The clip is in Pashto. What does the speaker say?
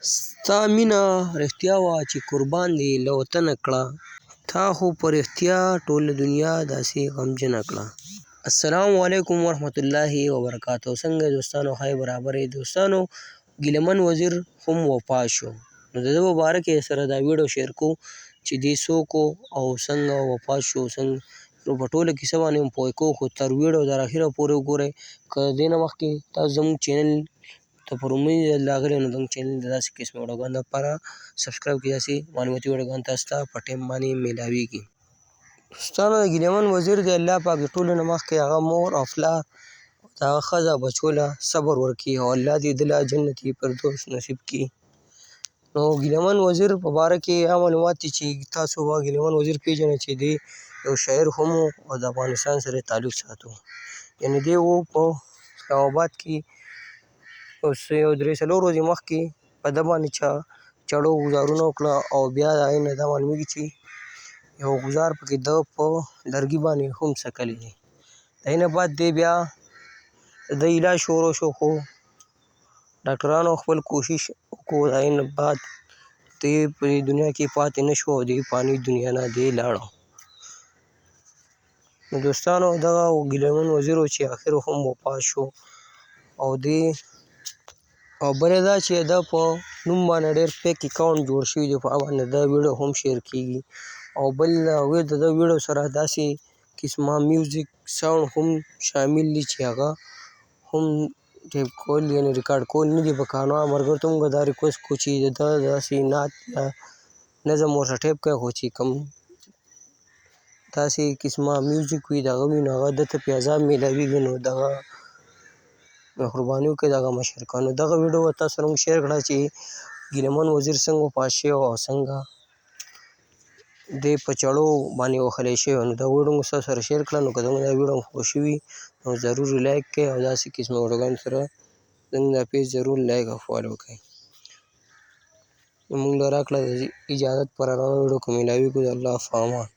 ستا مینه رښتیا وه چې قربان دې له وطنه کړه، تا خو په رښتیا ټوله دنیا داسې غمجنه کړه. السلام علیکم ورحمة الله وبرکاته. څنګه دوستانو؟ ښه برابر یې دوستانو. ګیله من وزیر هم وفات شو، نو د ده په باره کې سره دا ویډیو شیر کوو چې دی څوک او څنګه وفات شو، څنګه نو په ټوله کیسه باندې هم پوه کوو، خو تر ویډیو تر اخره پورې وګورئ. که د دې نه مخکې تاسو زموږ چینل ته پر لومړي ځل راغلي یو، نو زموږ چینل د داسې قسم ویډیوګانو لپاره سبسکرایب کړئ، داسې معلوماتي ویډیوګانې تاسو ته په ټایم باندې میلاویږي. دوستانو د ګیله من وزیر دی الله پاک د ټولو نه مخکې هغه مور او پلار د هغه ښځه بچو له صبر ورکړي او الله دې ده له جنت فردوس نصیب کړي. نو ګیله من وزیر په باره کې هغه معلومات دي چې تاسو به ګیله من وزیر پیژنئ چې دی یو شاعر هم و او د افغانستان سره یې تعلق ساتو. یعنې دی و په اسلام آباد کې اوس یو 3-4 ورځې مخکې په ده باندې چاړو ګزارونه وکړه او بیا د هغې نه دا معلومېږي چې یو ګزار پکې ده په لرګي باندې هم څکلی دی. د هغې نه بعد دی بیا د ده علاج شروع شو، خو ډاکټرانو خپل کوشش وکړو، د هغې نه بعد دی په دې دنیا کې پاتې نه شو او دی فاني دنیا نه دی لاړو. نو دوستانو دغه ګیله من وزیر و چې اخر هم وفات شو او دی او بله دا چې ده په نوم باندې ډېر فیک اکاونټ جوړ شوي دی، په هغه باندې د ده ویډیو هم شیر کېږي او بل د هغوی د ده ویډیو سره داسې قسمه میوزیک ساوند هم شامل دي چې هغه هم ټیپ کول یعنې ریکارډ کول نه دي پکار. نو هغه ملګرو ته موږ دا ریکویسټ کوو چې د ده داسې نعت یا نظم ورته ټیپ کړئ، خو چې کوم داسې قسمه میوزیک وي د هغه وي نو هغه ده ته پرې عذاب میلاویږي، نو دغه مهرباني وکړئ دغه مشر کار. نو دغه ویډیو به تاسو سره موږ شیر کړه چې ګیله من وزیر څنګه وفات شوی او څنګه دی په چړو باندې وهلی شوی. نو دا ویډیو موږ ستاسو سره شیر کړه. نو که زموږ دا ویډیو خوښ وي نو ضرور لایک کړئ او داسې قسمه ویډیوګانو سره زموږ دا پیج ضرور لایک او فالو کړئ. نو موږ له راکړه د اجازت پر روانه ویډیو که میلاویږو د الله په امان.